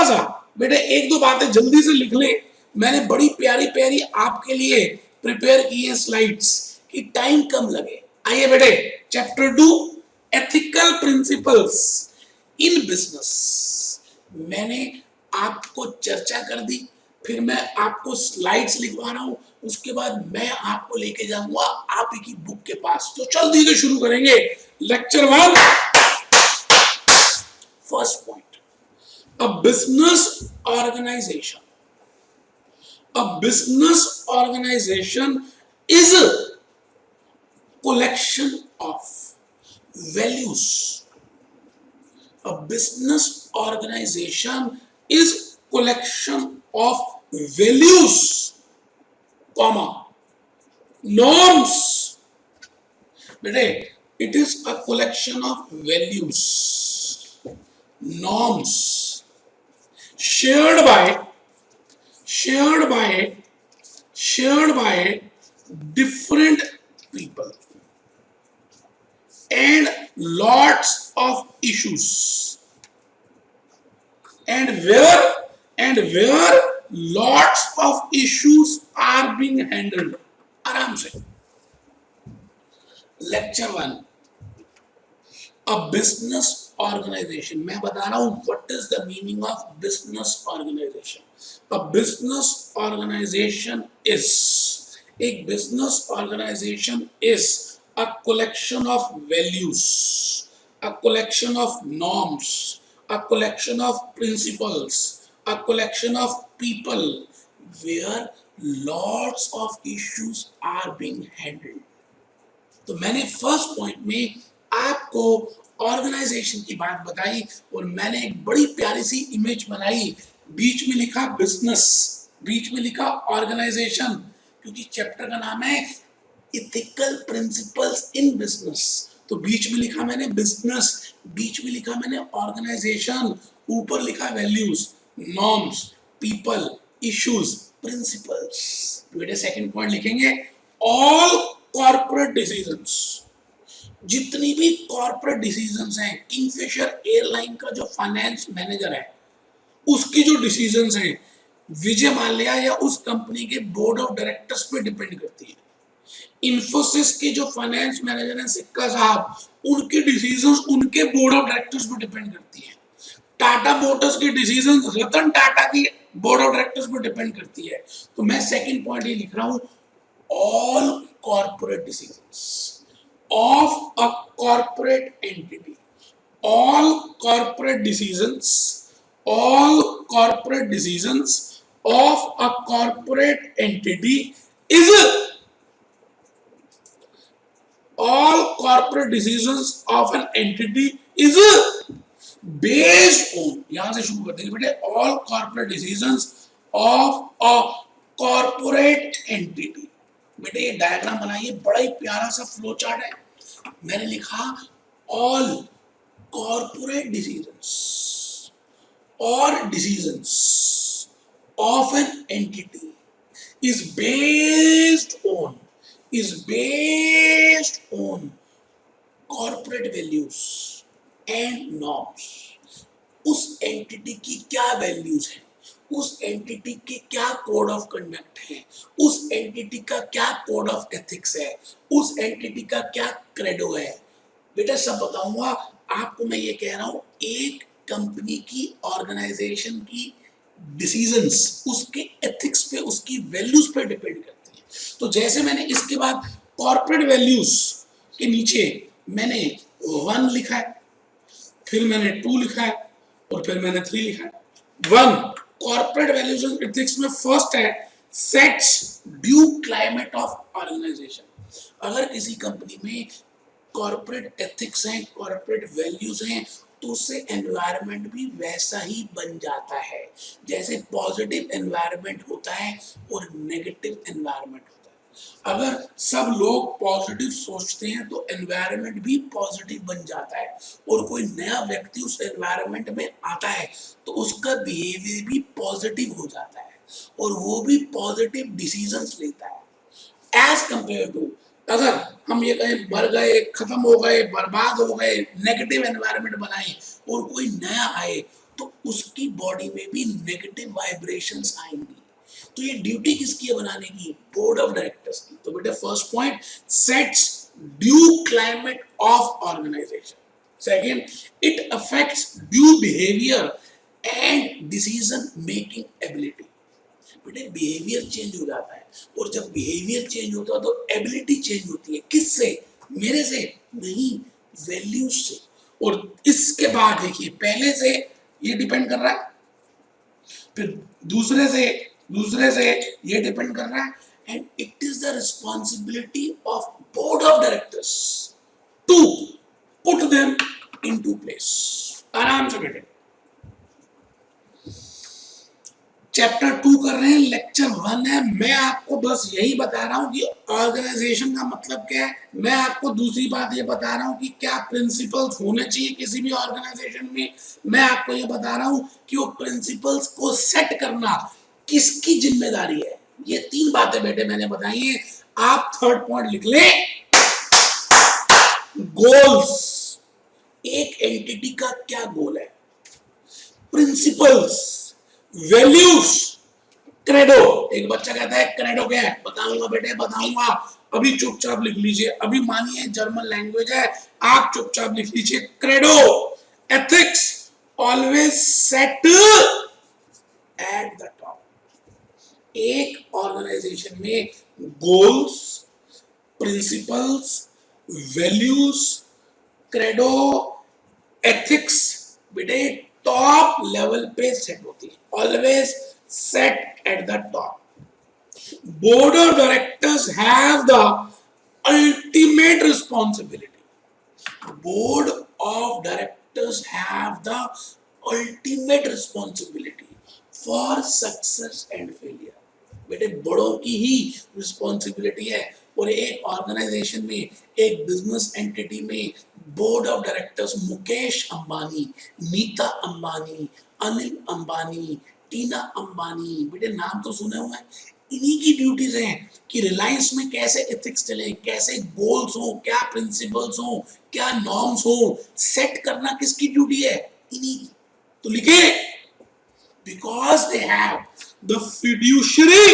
सा बेटे एक दो बातें जल्दी से लिख ले, मैंने बड़ी प्यारी प्यारी आपके लिए प्रिपेयर की है स्लाइड्स कि टाइम कम लगे। आइए बेटे, chapter 2 ethical principles in business. मैंने आपको चर्चा कर दी, फिर मैं आपको स्लाइड्स लिखवा रहा हूं, उसके बाद मैं आपको लेके जाऊंगा आप ही की बुक के पास। तो जल्दी से शुरू करेंगे lecture 1। First point, a business organization. A business organization is a collection of values. A business organization is collection of values, comma, norms. बेटे, it is a collection of values, norms, shared by different people and lots of issues, and where lots of issues are being handled। आराम से lecture 1, अ business organisation. मैं बता रहा हूं what is the meaning of business organisation. A business organisation is, एक business organisation is a collection of values, a collection of norms, a collection of principles, a collection of people where lots of issues are being handled. तो मैंने first point में आपको organisation की बात बताई और मैंने एक बड़ी प्यारी सी इमेज बनाई, बीच में लिखा बिजनेस, बीच में लिखा ऑर्गेनाइजेशन, क्योंकि चैप्टर का नाम है इथिकल प्रिंसिपल्स इन बिजनेस। तो बीच में लिखा मैंने बिजनेस, बीच में लिखा मैंने ऑर्गेनाइजेशन, ऊपर लिखा values, norms, people, issues, principles. बेटे सेकंड पॉइंट लिखेंगे, ऑल कॉर्पोरेट डिसीजंस। जितनी भी कॉर्पोरेट डिसीजंस हैं, किंगफिशर एयरलाइन का जो फाइनेंस मैनेजर है उसकी जो डिसीजंस हैं विजय माल्या या उस कंपनी के बोर्ड ऑफ डायरेक्टर्स पे डिपेंड करती है। इन्फोसिस के जो फाइनेंस मैनेजर हैं सिक्का साहब, उनके डिसीजंस उनके बोर्ड ऑफ डायरेक्टर्स पे डिपेंड करती है। टाटा मोटर्स की डिसीजंस रतन टाटा की बोर्ड ऑफ डायरेक्टर्स पे डिपेंड करती है। तो मैं सेकंड पॉइंट ये लिख रहा हूं, all corporate decisions of a corporate entity, all corporate decisions of a corporate entity is, all corporate decisions of an entity is based on, यहां से शुरू करते हैं बेटे, all corporate decisions of a corporate entity। बेटे ये diagram बनाइए, बड़ा ही प्यारा सा फ्लो चार्ट है। मैंने लिखा ऑल कॉर्पोरेट डिसीजंस और decisions of an entity is based on corporate values and norms. उस एंटिटी की क्या वैल्यूज है, उस एंटिटी के क्या कोड ऑफ कंडक्ट है, उस एंटिटी का क्या कोड ऑफ एथिक्स है, उस एंटिटी का क्या क्रेडो है। बेटा सब बताऊंगा आपको। मैं ये कह रहा हूं एक कंपनी की ऑर्गेनाइजेशन की डिसीजंस उसके एथिक्स पे, उसकी वैल्यूज पे डिपेंड करती है। तो जैसे मैंने इसके बाद कॉर्पोरेट वैल्यूज के नीचे मैंने 1 लिखा है, फिर मैंने 2 लिखा है और फिर मैंने 3 लिखा है। 1 कॉर्पोरेट वैल्यूज एंड एथिक्स में फर्स्ट है sets the climate of organization. अगर किसी कंपनी में कॉर्पोरेट एथिक्स हैं, कॉर्पोरेट वैल्यूज हैं, तो उससे एनवायरनमेंट भी वैसा ही बन जाता है। जैसे पॉजिटिव एनवायरनमेंट होता है और नेगेटिव एनवायरनमेंट होता है। अगर सब लोग पॉजिटिव सोचते हैं तो एनवायरनमेंट भी पॉजिटिव बन जाता है, और कोई नया व्यक्ति उस एनवायरनमेंट में आता है तो उसका बिहेवियर भी पॉजिटिव हो जाता है और वो भी पॉजिटिव डिसीजंस लेता है। एज कंपेयर टू अगर हम ये कहें मर गए, खत्म हो गए, बर्बाद हो गए, नेगेटिव एनवायरनमेंट बनाए और कोई नया आए, तो उसकी बॉडी में भी नेगेटिव वाइब्रेशंस आएंगी। तो ये ड्यूटी किसकी है बनाने की? बोर्ड ऑफ डायरेक्टर्स की। तो बेटे first point, sets the climate of organization. Second, it affects the behaviour and decision making ability. बेटे बिहेवियर चेंज हो जाता है, और जब बिहेवियर चेंज होता है तो एबिलिटी चेंज होती है। किससे? मेरे से नहीं, वैल्यूज से। और इसके बाद देखिए, पहले से ये डिपेंड कर रहा है, फिर दूसरे से ये डिपेंड कर रहा है, and it is the responsibility of board of directors to put them into place. आराम से बेटे, चैप्टर 2 कर रहे हैं, लेक्चर 1 है। मैं आपको बस यही बता रहा हूं कि ऑर्गेनाइजेशन का मतलब क्या है। मैं आपको दूसरी बात ये बता रहा हूं कि क्या प्रिंसिपल्स होने चाहिए किसी भी ऑर्गेनाइजेशन में। मैं आपको ये बता रहा हूं कि वो प्रिंसिपल्स को सेट करना किसकी जिम्मेदारी है। ये 3 बातें बेटे मैंने बताई है। आप थर्ड पॉइंट लिख ले, गोल्स। एक एंटिटी का क्या गोल है, प्रिंसिपल्स, वैल्यूज, क्रेडो। एक बच्चा कहता है क्रेडो क्या है, बताऊंगा बेटे बताऊंगा, अभी चुपचाप लिख लीजिए। अभी मानिए जर्मन लैंग्वेज है, आप चुपचाप लिख लीजिए credo. Ethics always set at the top. एक ऑर्गेनाइजेशन में goals, principles, values, credo, ethics बेटे टॉप लेवल पे सेट होती है, always set at the top. Board of directors have the ultimate responsibility. Board of directors have the ultimate responsibility for success and failure. बेटे बड़ों की ही responsibility है। और एक ऑर्गेनाइजेशन में, एक बिजनेस एंटिटी में board of directors Mukesh Ambani, Nita Ambani, Anil Ambani, Tina Ambani, बेटे नाम तो सुने हुए हैं। इन्हीं की ड्यूटीज हैं कि रिलायंस में कैसे एथिक्स चले, कैसे गोल्स हो, क्या प्रिंसिपल्स हो, क्या नॉर्म्स हो, सेट करना किसकी ड्यूटी है? इन्हीं की। तो लिखे, because they have the fiduciary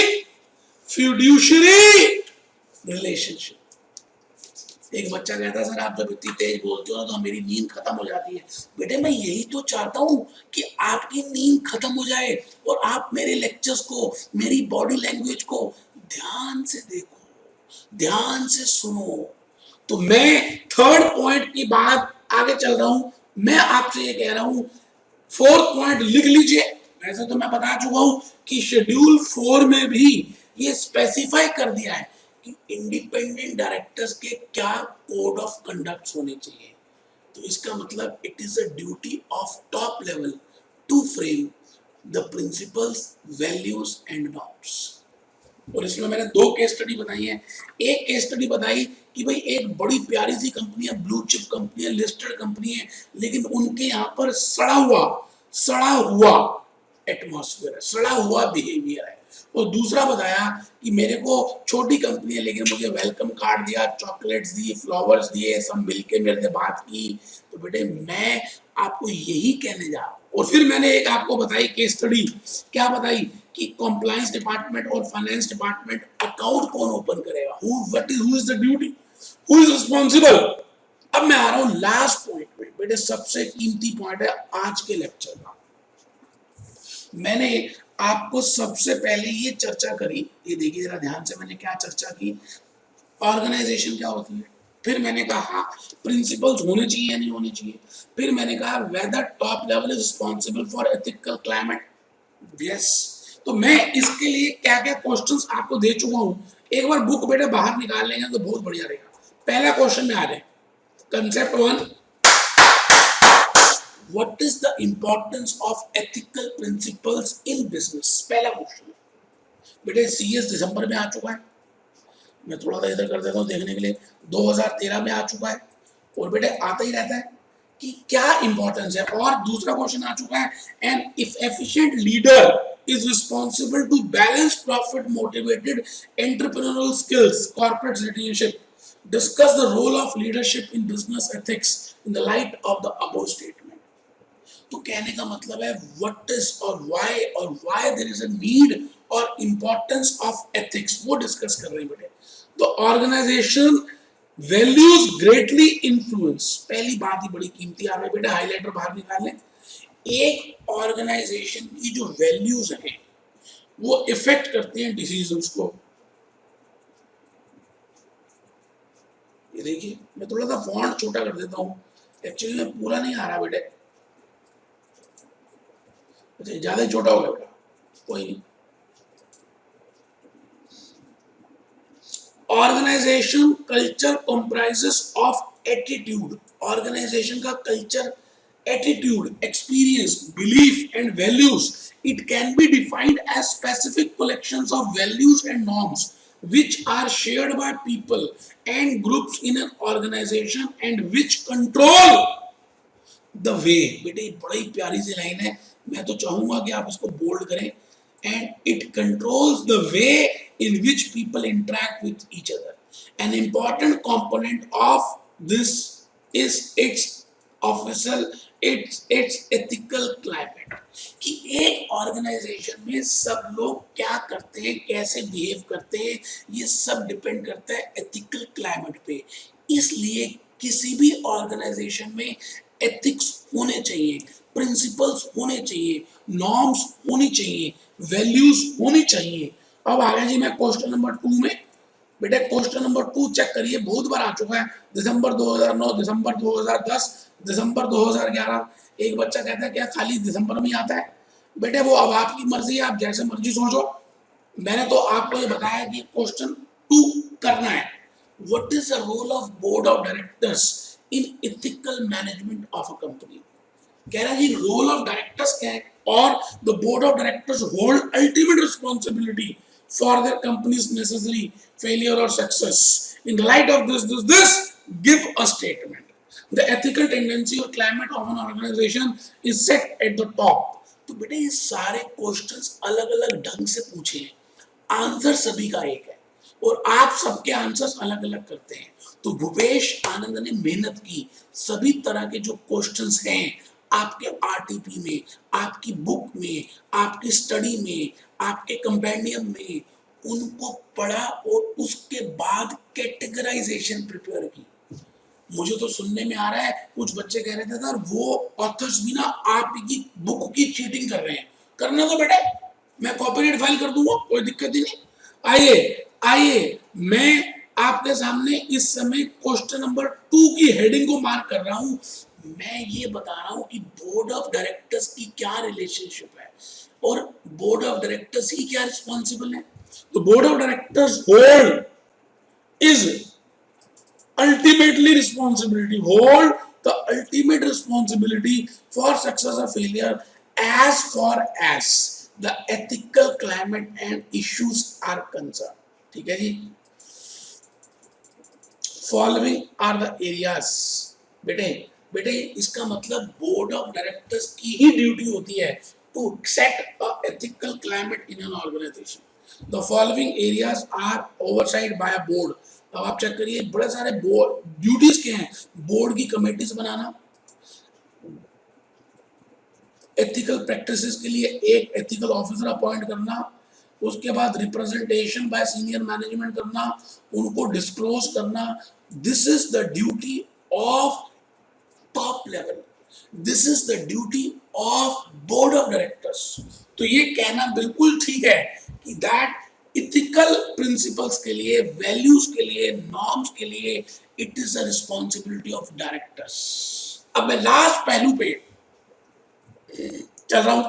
relationship। एक बच्चा कहता है सर आप जब इतनी तेज बोलते हो तो मेरी नींद खत्म हो जाती है। बेटे मैं यही तो चाहता हूं कि आपकी नींद खत्म हो जाए और आप मेरे लेक्चर्स को, मेरी बॉडी लैंग्वेज को ध्यान से देखो, ध्यान से सुनो। तो मैं थर्ड पॉइंट की बात आगे चल रहा हूं। मैं आपसे ये कह रहा हूं, फोर्थ पॉइंट लिख लीजिए। वैसे तो मैं बता चुका हूं कि शेड्यूल 4 में भी ये स्पेसिफाई कर दिया है कि इंडिपेंडेंट डायरेक्टर्स के क्या कोड ऑफ कंडक्ट होने चाहिए। तो इसका मतलब it is a duty of top level to frame the principles, values and norms. और इसमें मैंने 2 केस स्टडी बताई है। एक केस स्टडी बताई कि भाई एक बड़ी प्यारी सी कंपनी है, ब्लू चिप कंपनी है, लिस्टेड कंपनी है, लेकिन उनके यहाँ पर सड़ा हुआ एटमॉस्फेयर है, सड़ा हुआ बिहेवियर है। और दूसरा बताया कि मेरे को छोटी कंपनी है लेकिन मुझे वेलकम कार्ड दिया, चॉकलेट्स दी, फ्लावर्स दिए, सब मिलके मेरे से बात की। तो बेटे मैं आपको यही कहने जा रहा हूं। और फिर मैंने एक आपको बताई केस स्टडी, क्या बताई कि कॉम्प्लायंस डिपार्टमेंट और फाइनेंस डिपार्टमेंट अकाउंट कौन ओपन करेगा, who is the duty, who is responsible. अब मैं आ रहा हूं लास्ट पॉइंट पे, बेटे सबसे कीमती पॉइंट है आज के लेक्चर का। मैंने आपको सबसे पहले ये चर्चा करी, ये देखिए जरा ध्यान से, मैंने क्या चर्चा की, ऑर्गेनाइजेशन क्या होती है, फिर मैंने कहा प्रिंसिपल्स होने चाहिए या नहीं होने चाहिए, फिर मैंने कहा whether top level is responsible for ethical climate. Yes, तो मैं इसके लिए क्या क्या क्वेश्चंस आपको दे चुका हूं। एक बार बुक बेटे बाहर निकाल लेंगे तो बहुत बढ़िया रहेगा। पहला क्वेश्चन में आ जाए, concept 1, what is the importance of ethical principles in business। पहला क्वेश्चन बेटे सीएस दिसंबर में आ चुका है, मैं थोड़ा सा इधर कर देता हूं देखने के लिए, 2013 में आ चुका है, और बेटे आता ही रहता है कि क्या इंपॉर्टेंस है। और दूसरा क्वेश्चन आ चुका है, an if efficient leader is responsible to balance profit motivated entrepreneurial skills, corporate citizenship, discuss the role of leadership in business ethics in the light of the above statement। तो कहने का मतलब है व्हाट इज और why there is a need और importance of ethics, वो discuss कर रहे हैं बेटे। तो ऑर्गेनाइजेशन वैल्यूज ग्रेटली इन्फ्लुएंस, पहली बात ही बड़ी कीमती आ रही है बेटा, हाईलाइटर बाहर निकाल लें। एक ऑर्गेनाइजेशन की जो वैल्यूज हैं वो इफेक्ट करती हैं डिसीजंस को। ये देखिए, मैं थोड़ा सा फॉन्ट छोटा कर देता हूँ, एक्चुअली में पूरा नहीं आ रहा बेटे, अच्छा ज्यादा ही छोटा हो गया बेटा, कोई नहीं। Organisation culture comprises of attitude, organisation का culture attitude, experience, belief and values, it can be defined as specific collections of values and norms which are shared by people and groups in an organization and which control the way. बेटे बड़ी प्यारी सी line है, मैं तो चाहूंगा कि आप इसको बोल्ड करें। And it controls the way in which people interact with each other. An important component of this is it's official it's ethical climate, कि एक ऑर्गेनाइजेशन में सब लोग क्या करते हैं, कैसे बिहेव करते हैं, ये सब डिपेंड करता है एथिकल क्लाइमेट पे। इसलिए किसी भी ऑर्गेनाइजेशन में एथिक्स होने चाहिए, प्रिंसिपल्स होने चाहिए, नॉर्म्स होनी चाहिए, वैल्यूज होनी चाहिए। अब आगे जी मैं क्वेश्चन नंबर 2 में, बेटे क्वेश्चन नंबर 2 चेक करिए, बहुत बार आ चुका है, दिसंबर 2009, दिसंबर 2010, दिसंबर 2011। एक बच्चा कहता है क्या खाली दिसंबर में आता है? बेटे वो अब आपकी मर्जी है, आप जैसे मर्जी सोचो। मैंने तो आपको ये बताया कि क्वेश्चन 2 करना है। What is the role of board of directors in ethical management of a company? कह रहा है जी रोल ऑफ डायरेक्टर्स क्या है, और the board of directors hold ultimate responsibility for their companies necessary failure और success. In the light of this give a statement. The ethical tendency और climate of an organisation is set at the top. तो बेटे ये सारे questions अलग अलग ढंग से पूछे हैं, आंसर सभी का एक है और आप सबके आंसर्स अलग अलग करते हैं। तो भूपेश आनंद ने मेहनत की, सभी तरह के जो क्वेश्चंस हैं आपके आरटीपी में, आपकी बुक में, आपकी स्टडी में, आपके कंपेंडियम में, उनको पढ़ा और उसके बाद कैटेगराइजेशन प्रिपेयर की। मुझे तो सुनने में आ रहा है कुछ बच्चे कह रहे थे सर वो ऑथर्स भी ना आपकी बुक की चीटिंग कर रहे हैं। करने दो बेटे, मैं कॉपीराइट फाइल कर दूंगा, कोई दिक्कत ही नहीं। आइए आइए मैं आपके सामने इस समय क्वेश्चन नंबर 2 की हेडिंग को मार्क कर रहा हूं। मैं ये बता रहा हूं कि बोर्ड ऑफ डायरेक्टर्स की क्या रिलेशनशिप है और बोर्ड ऑफ डायरेक्टर्स ही क्या रिस्पॉन्सिबल है। तो board of directors hold is ultimately responsibility, hold the ultimate responsibility for success or failure as far as the ethical climate and issues are concerned। ठीक है जी, following are the areas. बेटे बेटे इसका मतलब board of directors की ही duty होती है to set a ethical climate in an organisation. The following areas are overseen by a board. अब आप चेक करिए बड़े सारे बोर्ड ड्यूटीज के हैं, बोर्ड की कमेटीज बनाना, एथिकल प्रैक्टिसेस के लिए एक एथिकल ऑफिसर अपॉइंट करना, उसके बाद रिप्रेजेंटेशन बाय सीनियर मैनेजमेंट करना, उनको डिस्क्लोज करना। This is the duty of top level, this is the duty of board of directors. तो ये कहना बिल्कुल ठीक है कि दैट इथिकल प्रिंसिपल्स के लिए, वैल्यूज के लिए, नॉर्म्स के लिए it is a responsibility of directors. अब मैं लास्ट पहलू पे चल रहा हूं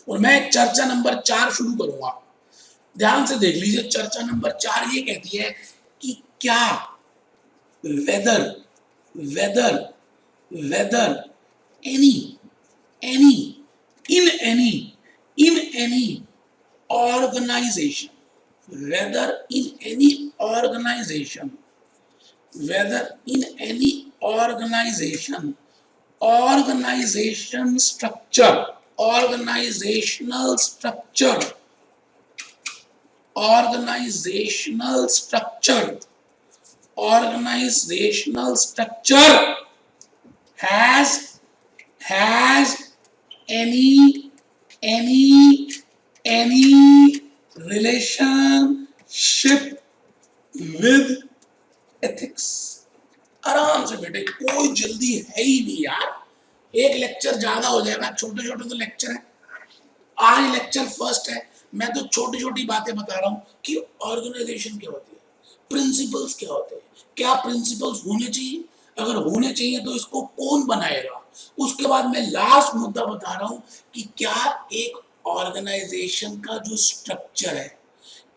और मैं चर्चा नंबर 4 शुरू करूंगा। ध्यान से देख लीजिए, चर्चा नंबर 4 ये कहती है कि क्या whether whether whether any any in any organization, whether in any organization, whether in any organization, organization structure, organizational structure, organizational structure, organizational structure has has any any any relationship with ethics. आराम से बेटे, कोई जल्दी है ही नहीं यार, एक lecture ज्यादा हो जाएगा, छोटे छोटे तो लेक्चर है, आज लेक्चर फर्स्ट है, मैं तो छोटी छोटी बातें बता रहा हूं कि ऑर्गेनाइजेशन क्या होती है, प्रिंसिपल्स क्या होते हैं, क्या प्रिंसिपल्स होने चाहिए, अगर होने चाहिए तो इसको कौन बनाएगा। उसके बाद मैं लास्ट मुद्दा बता रहा हूं कि क्या एक ऑर्गेनाइजेशन का जो स्ट्रक्चर है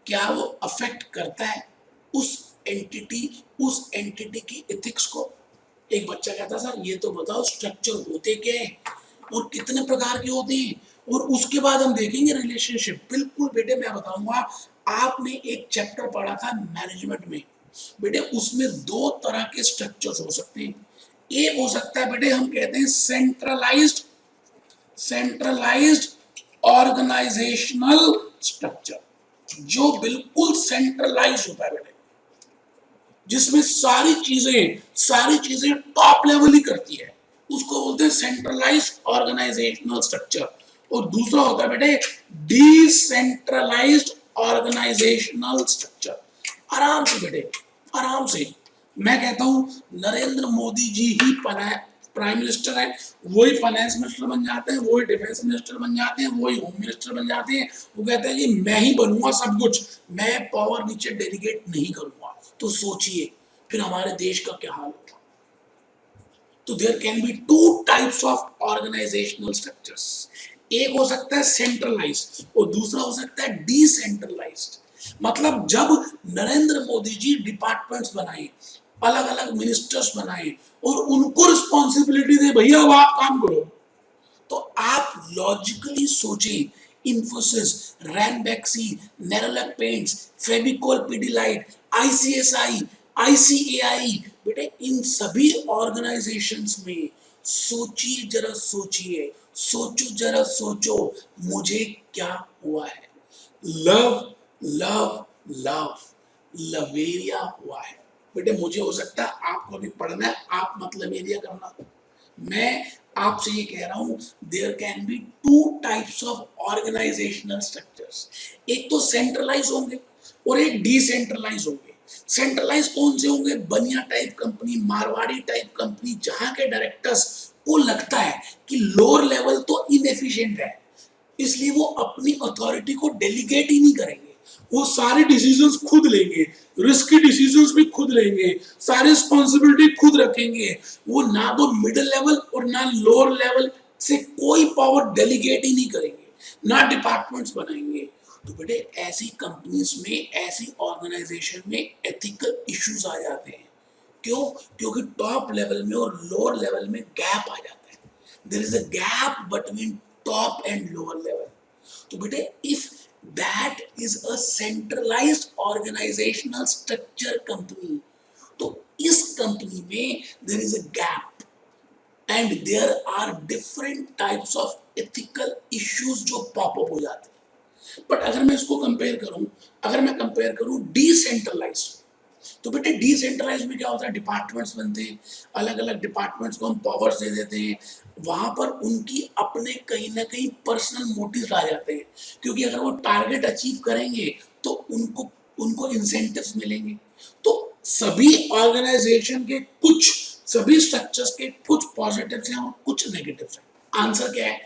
क्या वो अफेक्ट करता है उस एंटिटी की एथिक्स को। एक बच्चा कहता सर ये तो बताओ स्ट्रक्चर होते क्या है और कितने प्रकार के होते हैं, और उसके बाद हम देखेंगे रिलेशनशिप। बिल्कुल बेटे, मैं बताऊंगा, आपने एक चैप्टर पढ़ा था मैनेजमेंट में बेटे, उसमें दो तरह के स्ट्रक्चर्स हो सकते हैं। एक हो सकता है बेटे, हम कहते हैं सेंट्रलाइज्ड ऑर्गेनाइजेशनल स्ट्रक्चर, जो बिल्कुल सेंट्रलाइज होता है बेटे, जिसमें सारी चीजें टॉप लेवल ही करती है, उसको बोलते हैं सेंट्रलाइज्ड ऑर्गेनाइजेशनल स्ट्रक्चर। और दूसरा होता है बेटे डिसेंट्रलाइज्ड ऑर्गेनाइजेशनल स्ट्रक्चर। आराम से बेटे, आराम से, मैं कहता हूं नरेंद्र मोदी जी ही प्राइम मिनिस्टर है, वही फाइनेंस मिनिस्टर बन जाते हैं, वही डिफेंस मिनिस्टर बन जाते हैं, वही होम मिनिस्टर बन जाते हैं, वो कहते हैं कि मैं ही बनूंगा सब कुछ, मैं पावर नीचे डेलीगेट नहीं करूंगा। तो सोचिए फिर हमारे देश का क्या हाल होगा। तो there can be two types of organizational structures, एक हो सकता है सेंट्रलाइज्ड और दूसरा हो सकता है डिसेंट्रलाइज्ड। मतलब जब नरेंद्र मोदी जी डिपार्टमेंट्स बनाए, अलग अलग मिनिस्टर्स बनाए और उनको रिस्पॉन्सिबिलिटी दे, भैया अब आप काम करो, तो आप लॉजिकली सोचें, Infosys, Ranbaxy, Nerolac paints, Fevicol Pidilite, ICSI, ICAI, बेटे इन सभी ऑर्गेनाइजेशंस में सोचिए जरा, सोचो जरा, सोचो मुझे क्या हुआ है। लव लव लव लवेरिया हुआ है बेटे। मुझे हो सकता है आपको भी पढ़ना है, आप मत लवेरिया करना। मैं आपसे ये कह रहा हूं there can be two types of organizational structures, एक तो सेंट्रलाइज होंगे और एक डिसेंट्रलाइज होंगे। सेंट्रलाइज कौन से होंगे? बनिया type company, Marwari type company, जहां के डायरेक्टर्स को लगता है कि लोअर लेवल तो इनएफिशिएंट है, इसलिए वो अपनी अथॉरिटी को डेलीगेट ही नहीं करेंगे, वो सारे डिसीजंस खुद लेंगे, रिस्की डिसीजंस भी खुद लेंगे, सारी रिस्पॉन्सिबिलिटी खुद रखेंगे, वो ना तो मिडिल लेवल और ना लोअर लेवल से कोई पावर डेलीगेट ही नहीं करेंगे, ना डिपार्टमेंट्स बनाएंगे। तो बेटे ऐसी कंपनीज में, ऐसी ऑर्गेनाइजेशन में एथिकल इश्यूज आ जाते हैं। क्यों? क्योंकि टॉप लेवल में और लोअर लेवल में गैप आ जाता है, there is a gap between top and lower level. तो बेटे if that is a centralized organizational structure company, तो इस कंपनी में there is a gap and there are different types of ethical issues जो pop up हो जाते हैं। But अगर मैं इसको कंपेयर करूं, अगर मैं कंपेयर करूं डिसेंट्रलाइज्ड, तो बेटे डिसेंट्रलाइज में क्या होता है, डिपार्टमेंट्स बनते हैं, अलग अलग डिपार्टमेंट्स को हम पावर्स दे देते हैं, वहां पर उनकी अपने कहीं ना कहीं पर्सनल मोटिव्स आ जाते हैं, क्योंकि अगर वो टारगेट अचीव करेंगे तो उनको उनको इंसेंटिव्स मिलेंगे। तो सभी ऑर्गेनाइजेशन के कुछ, सभी स्ट्रक्चर्स के कुछ पॉजिटिव्स हैं और कुछ नेगेटिव्स हैं। आंसर क्या है?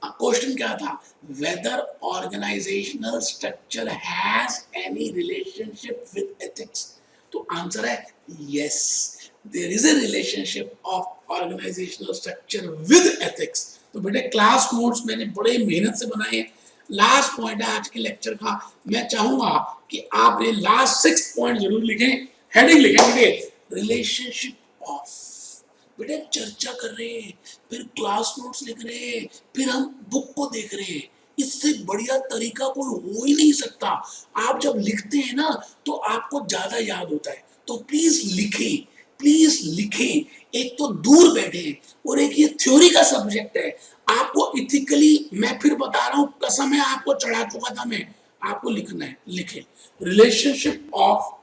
क्वेश्चन क्या था? Whether organizational structure has any relationship with ethics. तो आंसर है yes, there is a relationship of organizational structure with ethics. तो बेटे क्लास नोट्स मैंने बड़े मेहनत से बनाए हैं। लास्ट पॉइंट है आज के लेक्चर का, मैं चाहूंगा कि आप ये लास्ट 6 पॉइंट जरूर लिखें, हेडिंग लिखें बेटे, रिलेशनशिप ऑफ। बेटे चर्चा कर रहे हैं, फिर क्लास नोट्स लिख रहे हैं, फिर हम बुक को देख रहे हैं, इससे बढ़िया तरीका कोई हो ही नहीं सकता। आप जब लिखते हैं ना तो आपको ज्यादा याद होता है। तो प्लीज लिखें, प्लीज लिखें। एक तो दूर बैठे और एक ये थ्योरी का सब्जेक्ट है, आपको इथिकली, मैं फिर बता रहा हूं, कसम है आपको चढ़ा चुका था मैं, आपको लिखना है। लिखें relationship of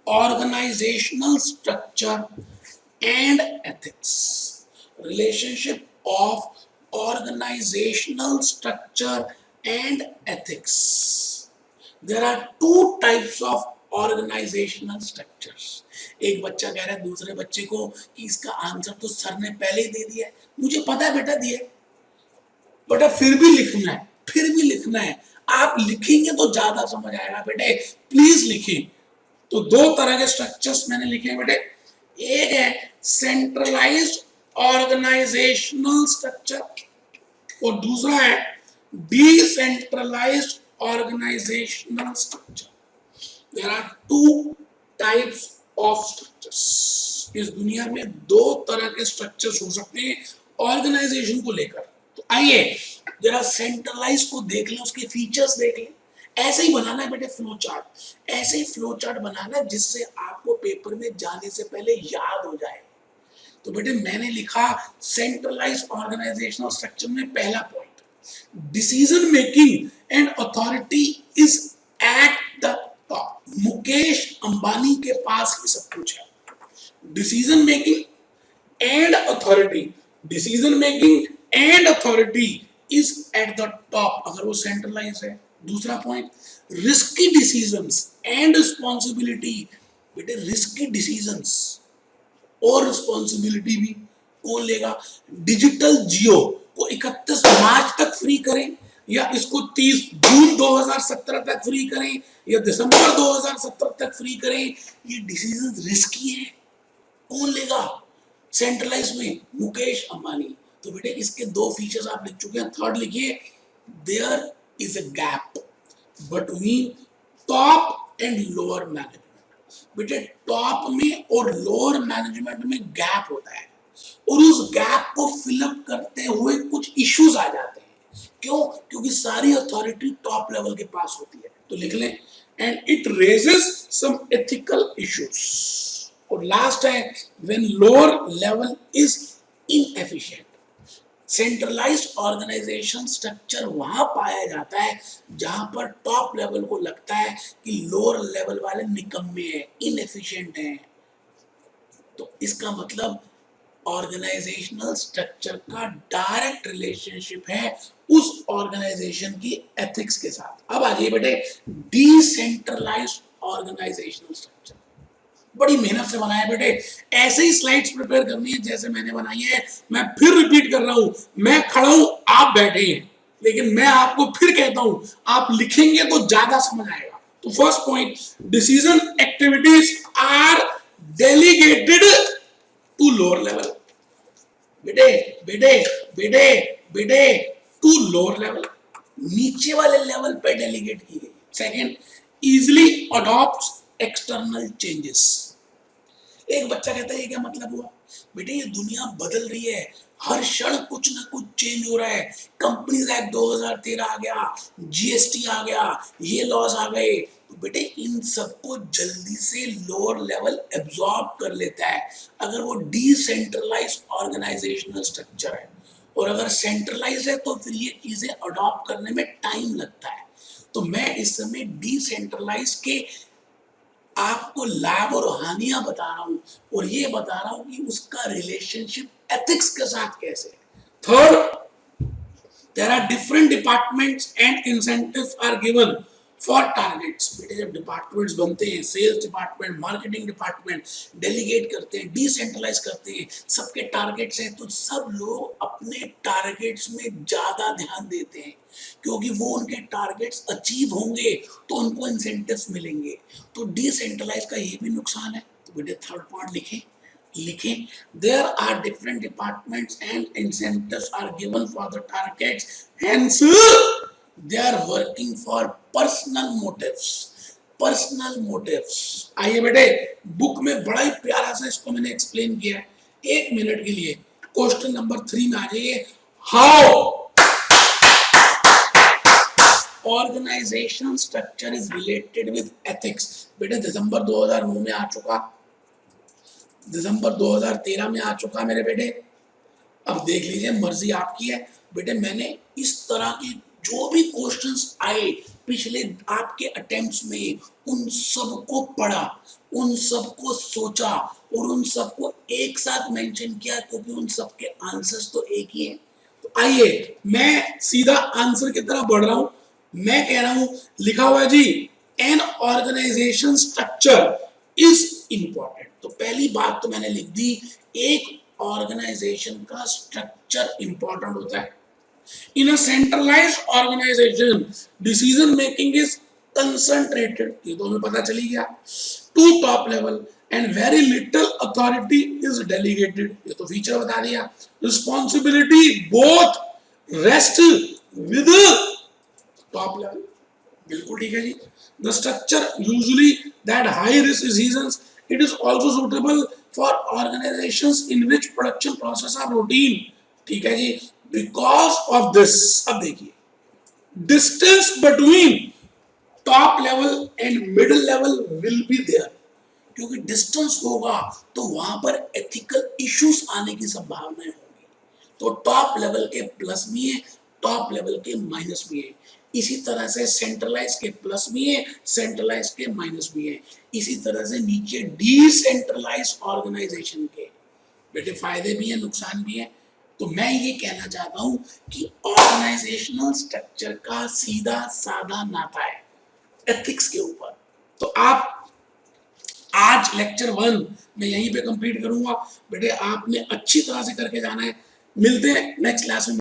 organizational structure and ethics। relationship of organizational structure and ethics. There are two types of organizational structures. एक बच्चा कह रहा है दूसरे बच्चे को कि इसका आंसर तो सर ने पहले ही दे दिया है, मुझे पता है बेटा दिया, बेटा फिर भी लिखना है, फिर भी लिखना है, आप लिखेंगे तो ज्यादा समझ आएगा बेटे, प्लीज लिखें। तो दो तरह के स्ट्रक्चर्स मैंने लिखे हैं बेटे, एक है सेंट्रलाइज्ड ऑर्गेनाइजेशनल स्ट्रक्चर और दूसरा है decentralized organizational structure. There are two types of structures. इस दुनिया में दो तरह के स्ट्रक्चर्स हो सकते हैं ऑर्गेनाइजेशन को लेकर। तो आइए जरा सेंट्रलाइज को देख लें, उसके फीचर्स देख लें। ऐसे ही बनाना है बेटे फ्लो चार्ट, ऐसे ही फ्लो चार्ट बनाना है जिससे आपको पेपर में जाने से पहले याद हो जाए। तो बेटे मैंने लिखा सेंट्रलाइज्ड ऑर्गेनाइजेशनल स्ट्रक्चर में पहला point, decision making and authority is eight the top. Mukesh Ambani के पास ही सब कुछ है, decision making and authority, decision making and authority is eight the top अगर वो सेंट्रलाइज है। दूसरा point, risky decisions and responsibility. बेटे रिस्की डिसीजंस और रिस्पॉन्सिबिलिटी भी कौन लेगा? डिजिटल जियो को 31 मार्च तक फ्री करें या इसको 30 जून 2017 तक फ्री करें या दिसंबर 2017 तक फ्री करें, ये डिसीजन रिस्की है, कौन लेगा? सेंट्रलाइज में मुकेश अंबानी। तो बेटे इसके दो फीचर्स आप लिख चुके हैं। थर्ड लिखिए, there is a gap between top and lower management. बेटे टॉप में और लोअर मैनेजमेंट में गैप होता है और उस गैप को फिलअप करते हुए कुछ इश्यूज आ जाते हैं। क्यों? क्योंकि सारी अथॉरिटी टॉप लेवल के पास होती है। तो लिख लें, and it raises some ethical issues. और लास्ट है, when lower level is inefficient. Centralized organization structure वहां पाया जाता है जहां पर टॉप लेवल को लगता है कि लोअर लेवल वाले निकम्मे हैं, इनएफिशिएंट हैं। तो इसका मतलब ऑर्गेनाइजेशनल स्ट्रक्चर का डायरेक्ट रिलेशनशिप है उस ऑर्गेनाइजेशन की एथिक्स के साथ। अब आइए बेटे डिसेंट्रलाइज्ड ऑर्गेनाइजेशनल स्ट्रक्चर, बड़ी मेहनत से बनाया बेटे, ऐसे ही स्लाइड्स प्रिपेयर करनी है जैसे मैंने बनाई है। मैं फिर रिपीट कर रहा हूं, मैं खड़ा हूं, आप बैठे हैं, लेकिन मैं आपको फिर कहता हूं आप लिखेंगे तो ज्यादा समझ आएगा। तो first point, decision activities are delegated to lower level. बेटे बेटे बेटे बेटे टू लोअर लेवल, नीचे वाले लेवल पे डेलीगेट की गई। Second, easily adopts external changes. एक बच्चा कहता है ये क्या मतलब हुआ? बेटे ये दुनिया बदल रही है, हर क्षण कुछ ना कुछ चेंज हो रहा है। कंपनीज एक्ट 2013 आ गया, जीएसटी आ गया, ये लॉज आ गए। तो बेटे इन सबको जल्दी से लोअर लेवल एब्जॉर्ब कर लेता है अगर वो डिसेंट्रलाइज्ड ऑर्गेनाइजेशनल स्ट्रक्चर है। और अगर सेंट्रलाइज है तो फिर ये चीजें अडॉप्ट करने में टाइम लगता है। तो मैं इस समय डिसेंट्रलाइज के आपको लाभ और हानियां बता रहा हूं और ये बता रहा हूं कि उसका रिलेशनशिप एथिक्स के साथ कैसे। Third, there are different departments and incentives are given for targets. बेटे जब डिपार्टमेंट्स बनते हैं, sales department, marketing department, delegate करते हैं, डिसेंट्रलाइज करते हैं, सबके टारगेट्स हैं, तो सब लोग अपने टारगेट्स में ज्यादा ध्यान देते हैं क्योंकि वो उनके टारगेट्स अचीव होंगे तो उनको इंसेंटिव्स मिलेंगे। तो डिसेंट्रलाइज का ये भी नुकसान है। तो बेटे थर्ड पॉइंट लिखें, there are different departments and incentives are given for the targets, hence they are working for personal motives। Personal motives. आइए बेटे बुक में बड़ा ही प्यारा सा इसको मैंने एक्सप्लेन किया है, एक मिनट के लिए। क्वेश्चन नंबर 3 में आ जाइए, how organization structure is related with ethics. बेटे दिसंबर 2009 में आ चुका, दिसंबर 2013 में आ चुका मेरे बेटे। अब देख लीजिए, मर्जी आपकी है। बेटे मैंने इस तरह की जो भी क्वेश्चंस आए पिछले आपके अटेम्प्ट्स में उन सबको पढ़ा, उन सबको सोचा और उन सबको एक साथ मेंशन किया, क्योंकि उन सबके आंसर्स तो एक ही है। तो आइए मैं सीधा आंसर की तरफ बढ़ रहा हूं। मैं कह रहा हूं, लिखा हुआ है जी, an organisation structure is important. तो पहली बात तो मैंने लिख दी, एक ऑर्गेनाइजेशन का स्ट्रक्चर इंपॉर्टेंट होता है। In a centralized organization, decision making is concentrated, ये तो हमें पता चली गया, to top level and very little authority is delegated, ये तो फीचर बता दिया। Responsibility both rest with top level, बिल्कुल ठीक है जी। The structure usually that high risk decisions, it is also suitable for organizations in which production process are routine, ठीक है जी। Because of this, अब देखिए, distance between top level and middle level will be there, क्योंकि distance होगा तो वहां पर ethical issues आने की संभावनाएं होंगी। तो टॉप लेवल के प्लस भी है, टॉप लेवल के माइनस भी है। इसी तरह से सेंट्रलाइज के प्लस भी है, सेंट्रलाइज के माइनस भी है। इसी तरह से नीचे डिसेंट्रलाइज ऑर्गेनाइजेशन के बेटे फायदे भी है, नुकसान भी है। तो मैं ये कहना चाहता हूं कि ऑर्गेनाइजेशनल स्ट्रक्चर का सीधा साधा नाता है एथिक्स के ऊपर। तो आप आज लेक्चर 1 मैं यहीं पे कंप्लीट करूंगा बेटे, आपने अच्छी तरह से करके जाना है। मिलते हैं नेक्स्ट क्लास में।